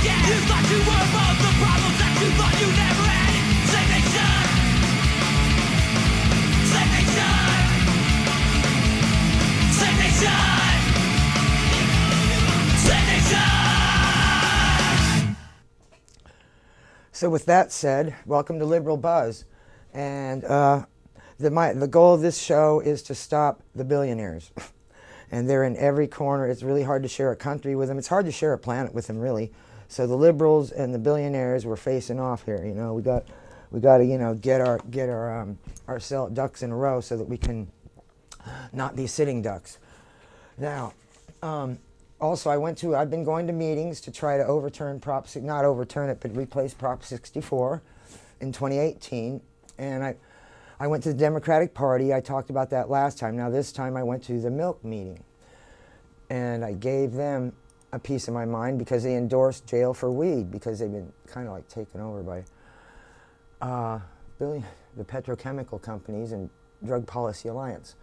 again. You thought you were above the problems that you thought you never had. Same nation. Same nation. Same nation. Same nation. So with that said, welcome to Liberal Buzz. And the goal of this show is to stop the billionaires. And they're in every corner. It's really hard to share a country with them. It's hard to share a planet with them, really. So the liberals and the billionaires were facing off here. You know, we got to, you know, get our ducks in a row so that we can not be sitting ducks. Now, also I've been going to meetings to try to overturn not overturn it, but replace Prop 64 in 2018. And I went to the Democratic Party. I talked about that last time. Now this time I went to the Milk meeting. And I gave them a piece of my mind because they endorsed jail for weed because they've been kind of like taken over by the petrochemical companies and Drug Policy Alliance.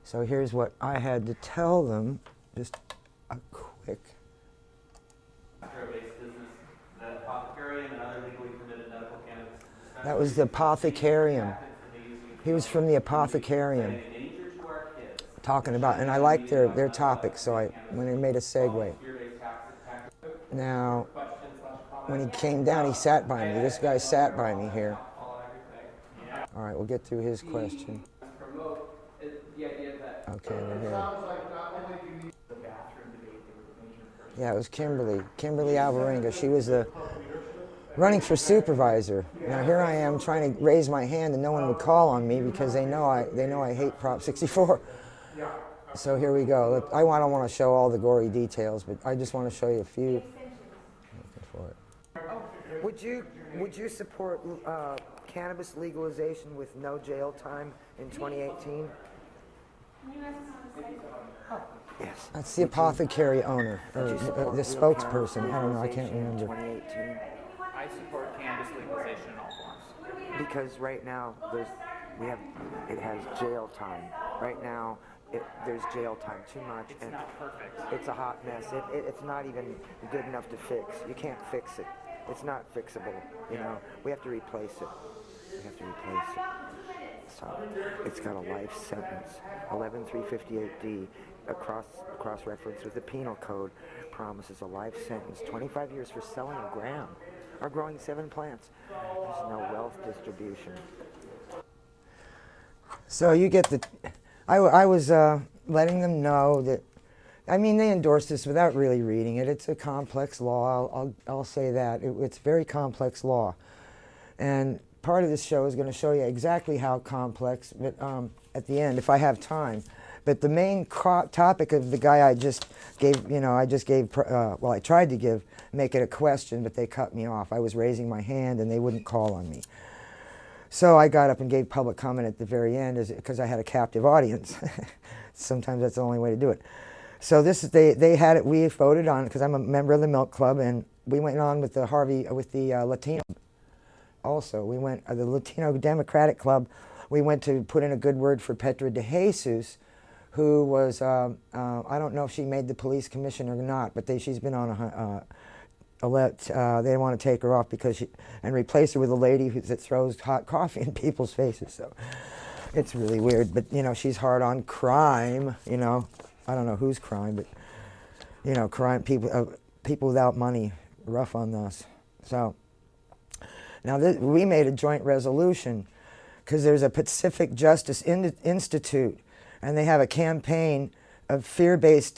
So here's what I had to tell them, just a quick. That was the apothecarium. He was from the apothecarium talking about, and I liked their topic, so I made a segue. Now, when he came down, he sat by me. This guy sat by me here. All right, we'll get through his question. Okay, we're here. Yeah, it was Kimberly Alvarenga. She was running for supervisor. Now here I am trying to raise my hand and no one would call on me because they know I hate Prop 64. So here we go. I don't want to show all the gory details, but I just want to show you a few. Would you support cannabis legalization with no jail time in 2018? Yes. That's the apothecary owner, or the spokesperson. I don't know, I can't remember. 2018. I support cannabis legalization in all forms. Because right now it has jail time. Right now there's jail time too much. It's not perfect. It's a hot mess. It's not even good enough to fix. You can't fix it. It's not fixable. You know, we have to replace it. So it's got a life sentence. 11358D, a cross reference with the penal code, promises a life sentence, 25 years for selling a gram or growing 7 plants. There's no wealth distribution. So you get I was letting them know that, I mean, they endorsed this without really reading it. It's a complex law. I'll say that. It's very complex law. And part of this show is going to show you exactly how complex, but at the end, if I have time. But the main topic of the guy I just gave, I tried to make it a question, but they cut me off. I was raising my hand and they wouldn't call on me. So I got up and gave public comment at the very end because I had a captive audience. Sometimes that's the only way to do it. So they had it, we voted on it because I'm a member of the Milk Club, and we went on with the Latino. Also, we went, the Latino Democratic Club, we went to put in a good word for Petra de Jesus, who was, I don't know if she made the police commission or not, but she's been on they want to take her off and replace her with a lady that throws hot coffee in people's faces. So it's really weird, but you know, she's hard on crime, you know. I don't know whose crime, but you know, crime, people without money, rough on us. So now we made a joint resolution because there's a Pacific Justice Institute, and they have a campaign of fear-based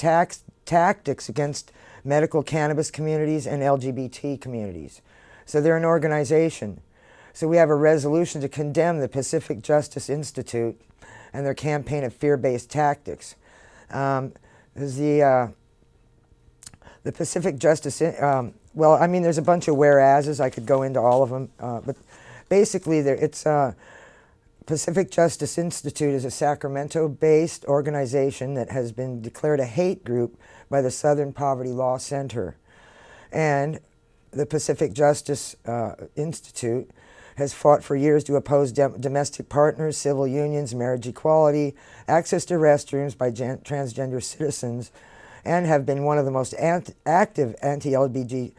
tactics against medical cannabis communities and LGBT communities. So they're an organization. So we have a resolution to condemn the Pacific Justice Institute and their campaign of fear-based tactics. The Pacific Justice, well, I mean, there's a bunch of whereases. I could go into all of them, but basically Pacific Justice Institute is a Sacramento-based organization that has been declared a hate group by the Southern Poverty Law Center. And the Pacific Justice Institute has fought for years to oppose domestic partners, civil unions, marriage equality, access to restrooms by transgender citizens, and have been one of the most active anti-LGBT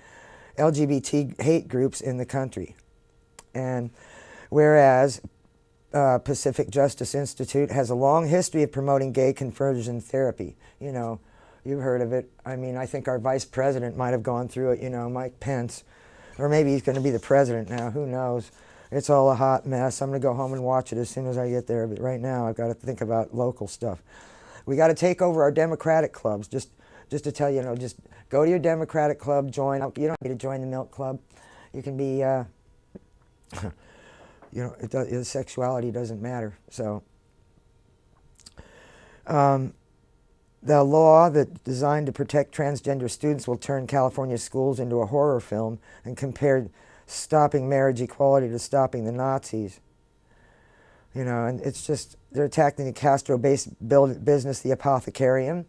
LGBT hate groups in the country. And whereas Pacific Justice Institute has a long history of promoting gay conversion therapy. You know, you've heard of it. I mean, I think our vice president might have gone through it, you know, Mike Pence. Or maybe he's going to be the president now, who knows. It's all a hot mess. I'm going to go home and watch it as soon as I get there. But right now, I've got to think about local stuff. We got to take over our Democratic clubs. Just to tell you, you know, just go to your Democratic club, join. You don't need to join the Milk Club. You can be, you know, the sexuality doesn't matter. So, the law that designed to protect transgender students will turn California schools into a horror film and compare stopping marriage equality to stopping the Nazis. You know, and it's just, they're attacking the Castro-based business, the Apothecarium.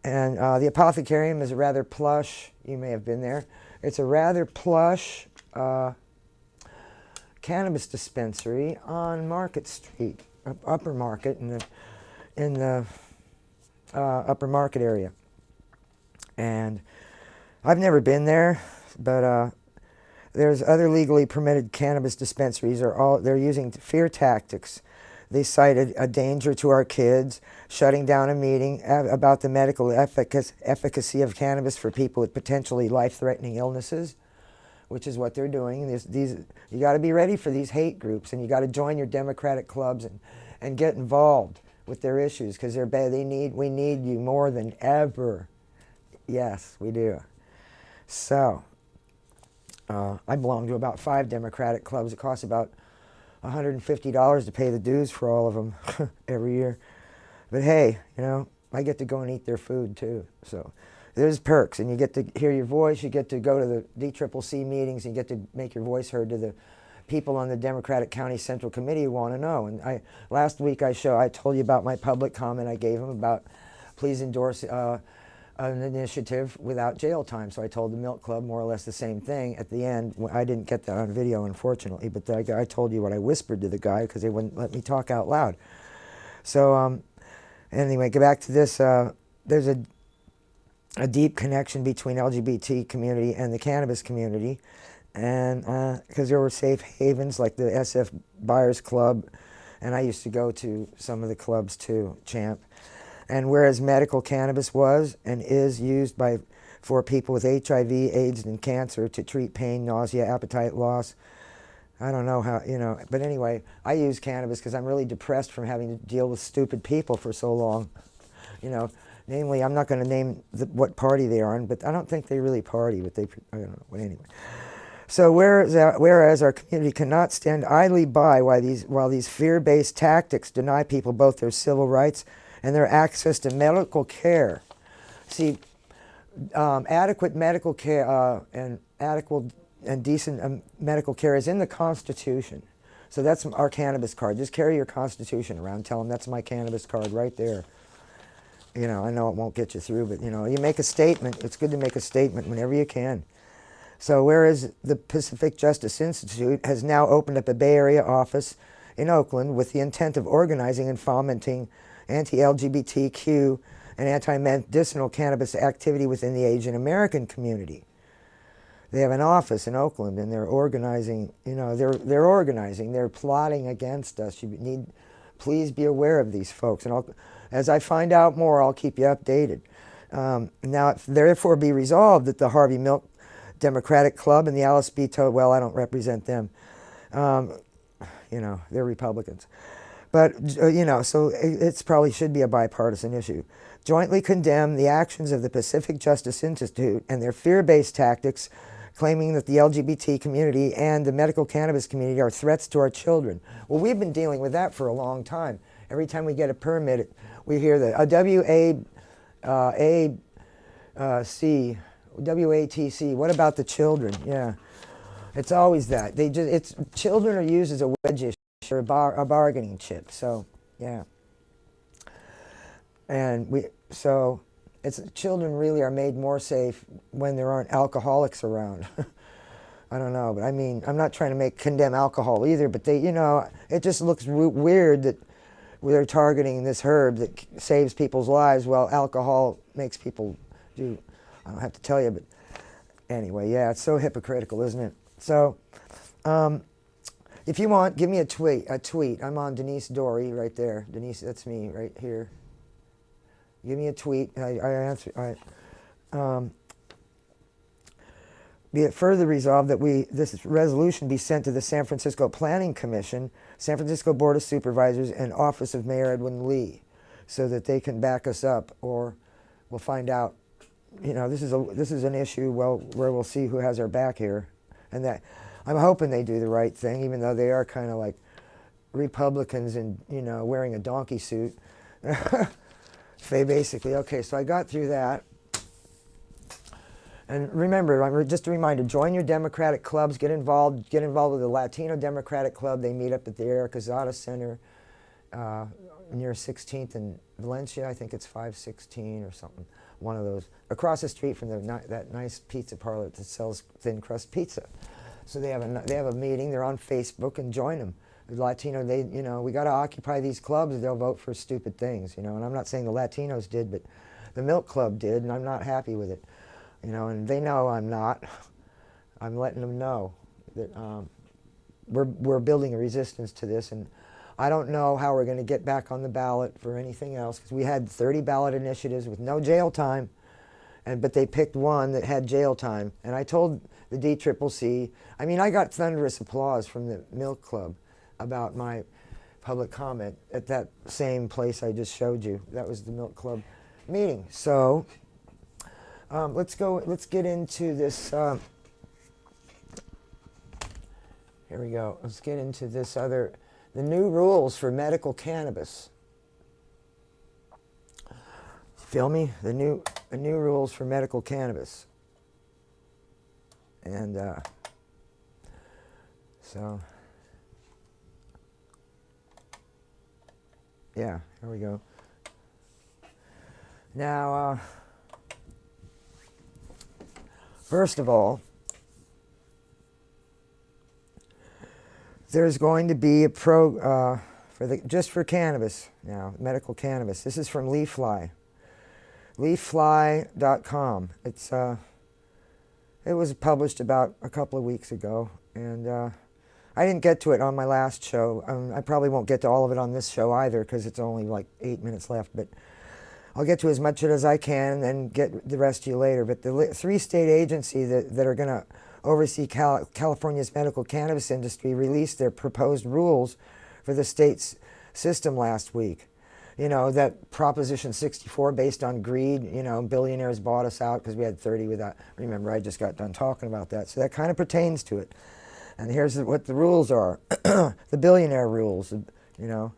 And the Apothecarium is a rather plush, you may have been there, it's a rather plush cannabis dispensary on Market Street, Upper Market, in the Upper Market area. And I've never been there, but there's other legally permitted cannabis dispensaries. They're using fear tactics. They cited a danger to our kids, shutting down a meeting about the medical efficacy of cannabis for people with potentially life-threatening illnesses, which is what they're doing. You got to be ready for these hate groups, and you got to join your Democratic clubs and get involved with their issues, because we need you more than ever. Yes, we do. So, I belong to about 5 Democratic clubs. It costs about $150 to pay the dues for all of them every year. But hey, you know, I get to go and eat their food too. So there's perks, and you get to hear your voice. You get to go to the DCCC meetings, and you get to make your voice heard to the people on the Democratic County Central Committee who want to know. And last week I told you about my public comment I gave them about please endorse an initiative without jail time. So I told the Milk Club more or less the same thing at the end. I didn't get that on video, unfortunately, but I told you what I whispered to the guy because they wouldn't let me talk out loud. So anyway, go back to this. There's a deep connection between LGBT community and the cannabis community, and because there were safe havens like the SF Buyers Club, and I used to go to some of the clubs too, Champ. And whereas medical cannabis was and is used for people with HIV, AIDS, and cancer to treat pain, nausea, appetite loss, I don't know how, you know, but anyway, I use cannabis because I'm really depressed from having to deal with stupid people for so long. You know, namely, I'm not going to name what party they are in, but I don't think they really party, but I don't know, but anyway. So whereas our community cannot stand idly by while these fear-based tactics deny people both their civil rights and their access to medical care. See, adequate medical care and adequate and decent medical care is in the Constitution. So that's our cannabis card. Just carry your Constitution around. Tell them that's my cannabis card right there. You know, I know it won't get you through, but you know, you make a statement. It's good to make a statement whenever you can. So whereas the Pacific Justice Institute has now opened up a Bay Area office in Oakland with the intent of organizing and fomenting anti-LGBTQ and anti-medicinal cannabis activity within the Asian American community. They have an office in Oakland, and they're organizing, you know, they're organizing, they're plotting against us. Please be aware of these folks. And as I find out more, I'll keep you updated. Now, therefore be resolved that the Harvey Milk Democratic Club and the Alice B. Toad, well, I don't represent them. You know, they're Republicans. But, you know, so it probably should be a bipartisan issue. Jointly condemn the actions of the Pacific Justice Institute and their fear-based tactics, claiming that the LGBT community and the medical cannabis community are threats to our children. Well, we've been dealing with that for a long time. Every time we get a permit, we hear that WATC, what about the children? Yeah, it's always that. Children are used as a wedge issue, or a bargaining chip. So yeah, and children really are made more safe when there aren't alcoholics around. I don't know, but I mean, I'm not trying to condemn alcohol either, but you know, it just looks weird that they're targeting this herb that saves people's lives while alcohol makes people do. I don't have to tell you, but Anyway, yeah, it's so hypocritical, isn't it? So, if you want, give me a tweet. I'm on Denise Dorey right there. Denise, that's me right here. Give me a tweet. I answer. Be it further resolved that this resolution be sent to the San Francisco Planning Commission, San Francisco Board of Supervisors, and Office of Mayor Edwin Lee, so that they can back us up, or we'll find out. You know, this is an issue where we'll see who has our back here, and that I'm hoping they do the right thing, even though they are kind of like Republicans and, you know, wearing a donkey suit. They basically, okay, so I got through that. And remember, just a reminder, join your Democratic clubs, get involved with the Latino Democratic Club. They meet up at the Eric Azada Center near 16th and Valencia. I think it's 516 or something, one of those. Across the street from that nice pizza parlor that sells thin crust pizza. So they have a meeting. They're on Facebook, and join them. The Latino, we got to occupy these clubs. They'll vote for stupid things, you know. And I'm not saying the Latinos did, but the Milk Club did, and I'm not happy with it, you know. And they know I'm not. I'm letting them know that we're building a resistance to this, and I don't know how we're going to get back on the ballot for anything else, because we had 30 ballot initiatives with no jail time. But they picked one that had jail time. And I told the DCCC, I mean, I got thunderous applause from the Milk Club about my public comment at that same place I just showed you. That was the Milk Club meeting. So let's get into this. Here we go. Let's get into this the new rules for medical cannabis. Feel me? The new rules for medical cannabis. And so, yeah, here we go. Now, first of all, there's going to be a just for cannabis now, medical cannabis. This is from LeafFly. LeafFly.com. It was published about a couple of weeks ago, and I didn't get to it on my last show. I probably won't get to all of it on this show either, because it's only like 8 minutes left, but I'll get to as much as I can and get the rest to you later. But the three-state agency that are going to oversee California's medical cannabis industry released their proposed rules for the state's system last week. You know, that Proposition 64 based on greed, you know, billionaires bought us out because we had 30 without. Remember, I just got done talking about that. So that kind of pertains to it. And here's what the rules are. The billionaire rules, you know.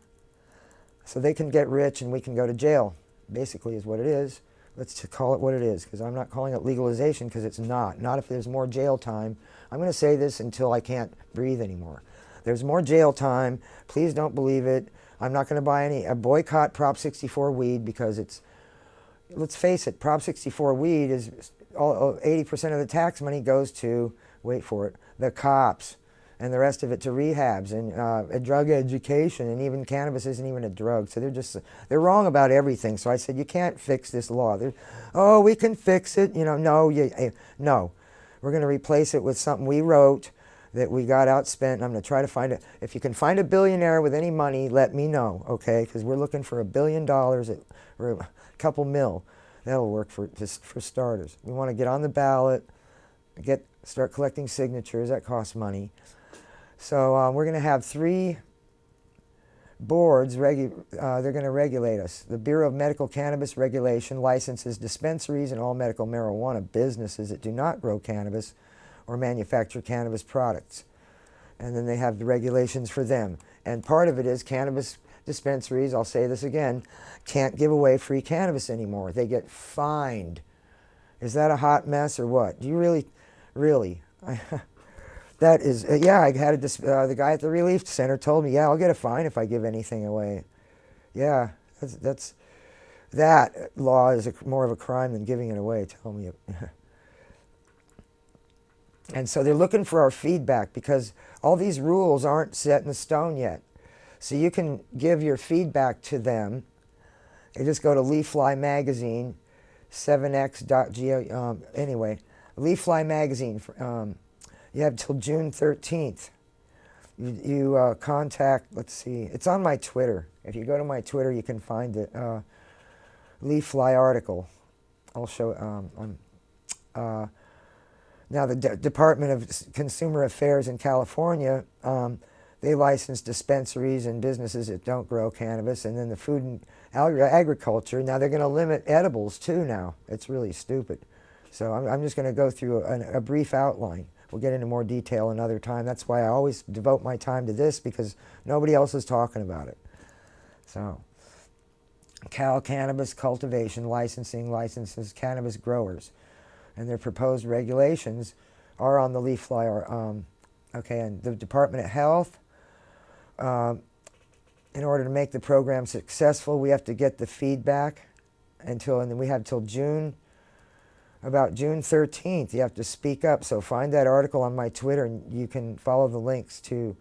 So they can get rich and we can go to jail, basically is what it is. Let's call it what it is, because I'm not calling it legalization, because it's not. Not if there's more jail time. I'm going to say this until I can't breathe anymore. There's more jail time. Please don't believe it. I'm not going to buy a boycott Prop 64 weed, because it's, let's face it, Prop 64 weed is 80% of the tax money goes to, wait for it, the cops, and the rest of it to rehabs and drug education, and even cannabis isn't even a drug. So they're wrong about everything. So I said, you can't fix this law. Oh, we can fix it. You know, no, no. We're going to replace it with something we wrote that we got outspent. And I'm going to try to find it. If you can find a billionaire with any money, let me know, okay? Because we're looking for $1 billion or a couple mil. That'll work for starters. We want to get on the ballot, start collecting signatures. That costs money. So we're going to have 3 boards. They're going to regulate us. The Bureau of Medical Cannabis Regulation licenses dispensaries and all medical marijuana businesses that do not grow cannabis or manufacture cannabis products. And then they have the regulations for them. And part of it is cannabis dispensaries, I'll say this again, can't give away free cannabis anymore. They get fined. Is that a hot mess or what? Do you really? That is, yeah, I had the guy at the Relief Center told me, yeah, I'll get a fine if I give anything away. Yeah, that law is more of a crime than giving it away, tell me. And so they're looking for our feedback, because all these rules aren't set in stone yet. So you can give your feedback to them. You just go to LeafFly Magazine, 7x.go. Anyway, Leaf Fly magazine. You have till June 13th. You contact, let's see, it's on my Twitter. If you go to my Twitter, you can find it. Leaf Fly article. I'll show. Now, the Department of Consumer Affairs in California, they license dispensaries and businesses that don't grow cannabis, and then the Food and Agriculture. Now, they're going to limit edibles, too, now. It's really stupid. So I'm just going to go through a brief outline. We'll get into more detail another time. That's why I always devote my time to this, because nobody else is talking about it. So, Cal Cannabis Cultivation Licensing licenses cannabis growers, and their proposed regulations are on the leaf fly. Okay, and the Department of Health, in order to make the program successful, we have to get the feedback and then we have till June. About June 13th, you have to speak up. So find that article on my Twitter, and you can follow the links to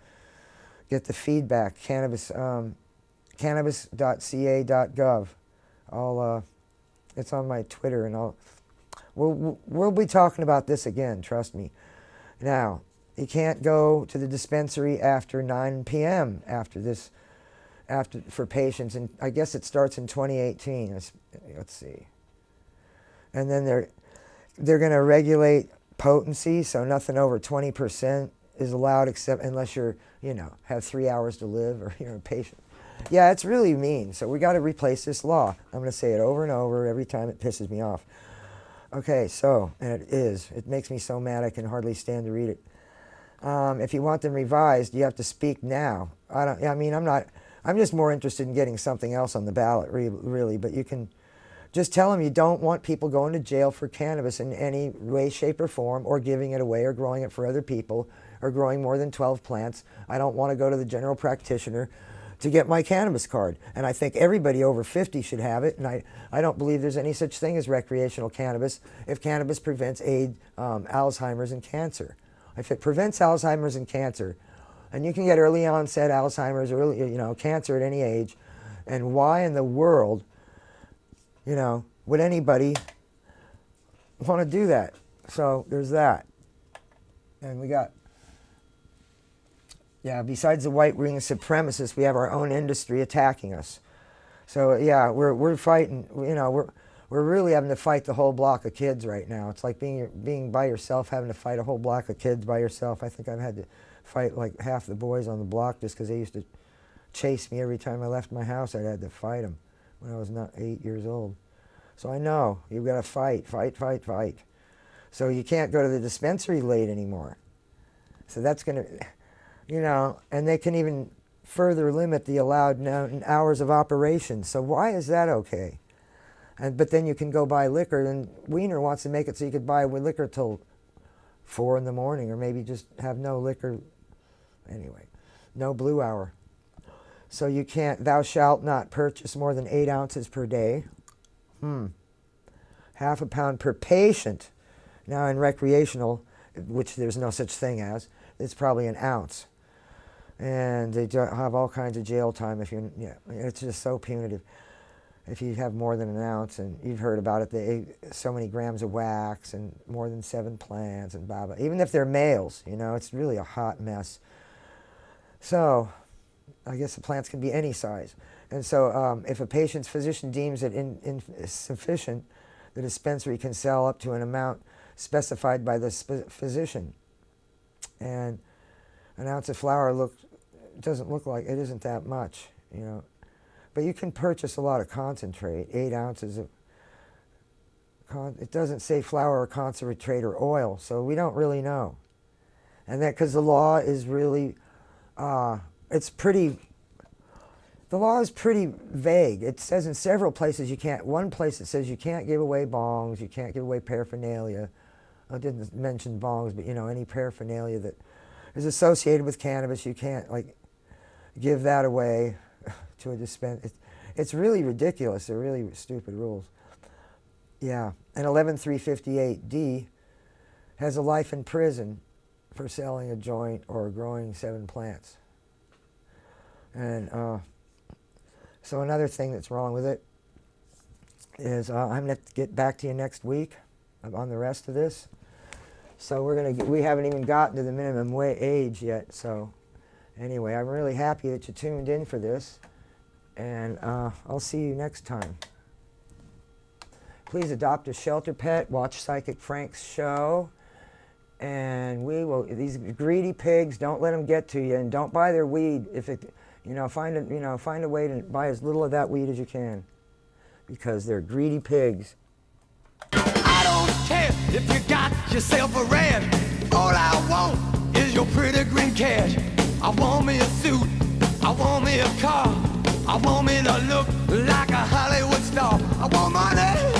get the feedback. Cannabis.ca.gov. It's on my Twitter, and we'll be talking about this again. Trust me. Now, you can't go to the dispensary after 9 p.m. for patients, and I guess it starts in 2018. Let's see. And then they're going to regulate potency, so nothing over 20% is allowed, except unless you're, have 3 hours to live or you're a patient. Yeah, it's really mean. So we got to replace this law. I'm going to say it over and over every time it pisses me off. Okay, so, and it makes me so mad I can hardly stand to read it. If you want them revised, you have to speak now. I'm just more interested in getting something else on the ballot, really, but you can just tell them you don't want people going to jail for cannabis in any way, shape, or form, or giving it away, or growing it for other people, or growing more than 12 plants. I don't want to go to the general practitioner to get my cannabis card. And I think everybody over 50 should have it, and I don't believe there's any such thing as recreational cannabis if cannabis prevents AIDS, Alzheimer's, and cancer. If it prevents Alzheimer's and cancer, and you can get early onset Alzheimer's, or cancer at any age, and why in the world would anybody want to do that? So there's that. And we got, besides the white ring supremacists, we have our own industry attacking us. So yeah, we're fighting, we're really having to fight the whole block of kids right now. It's like being by yourself, having to fight a whole block of kids by yourself. I think I've had to fight like half the boys on the block just because they used to chase me every time I left my house. I had to fight them when I was not 8 years old. So I know, you've got to fight. So you can't go to the dispensary late anymore. So that's going to, and they can even further limit the allowed hours of operation. So why is that okay? But then you can go buy liquor, and Wiener wants to make it so you could buy liquor till 4 in the morning, or maybe just have no liquor. Anyway, no blue hour. So you can't, thou shalt not purchase more than 8 ounces per day. Half a pound per patient. Now in recreational, which there's no such thing as, it's probably an ounce. And they have all kinds of jail time if it's just so punitive. If you have more than an ounce, and you've heard about it, so many grams of wax and more than 7 plants and blah, blah. Even if they're males, it's really a hot mess. So I guess the plants can be any size. And so if a patient's physician deems it insufficient, the dispensary can sell up to an amount specified by the physician. And an ounce of flour doesn't look like, it isn't that much, But you can purchase a lot of concentrate, 8 ounces of, it doesn't say flour or concentrate or oil, so we don't really know. And that because the law is really, the law is pretty vague. It says in several places you can't, one place it says you can't give away bongs, you can't give away paraphernalia. I didn't mention bongs, but any paraphernalia that is associated with cannabis, you can't give that away to a dispenser. It's really ridiculous. They're really stupid rules. Yeah, and 11358D has a life in prison for selling a joint or growing 7 plants. And so another thing that's wrong with it is I'm going to get back to you next week on the rest of this. So we haven't even gotten to the minimum age yet. So anyway, I'm really happy that you tuned in for this, and I'll see you next time. Please adopt a shelter pet. Watch Psychic Frank's show. And these greedy pigs, don't let them get to you, and don't buy their weed. If it, find a way to buy as little of that weed as you can, because they're greedy pigs. I don't care if you got yourself a rat. All I want is your pretty green cash. I want me a suit, I want me a car, I want me to look like a Hollywood star. I want money.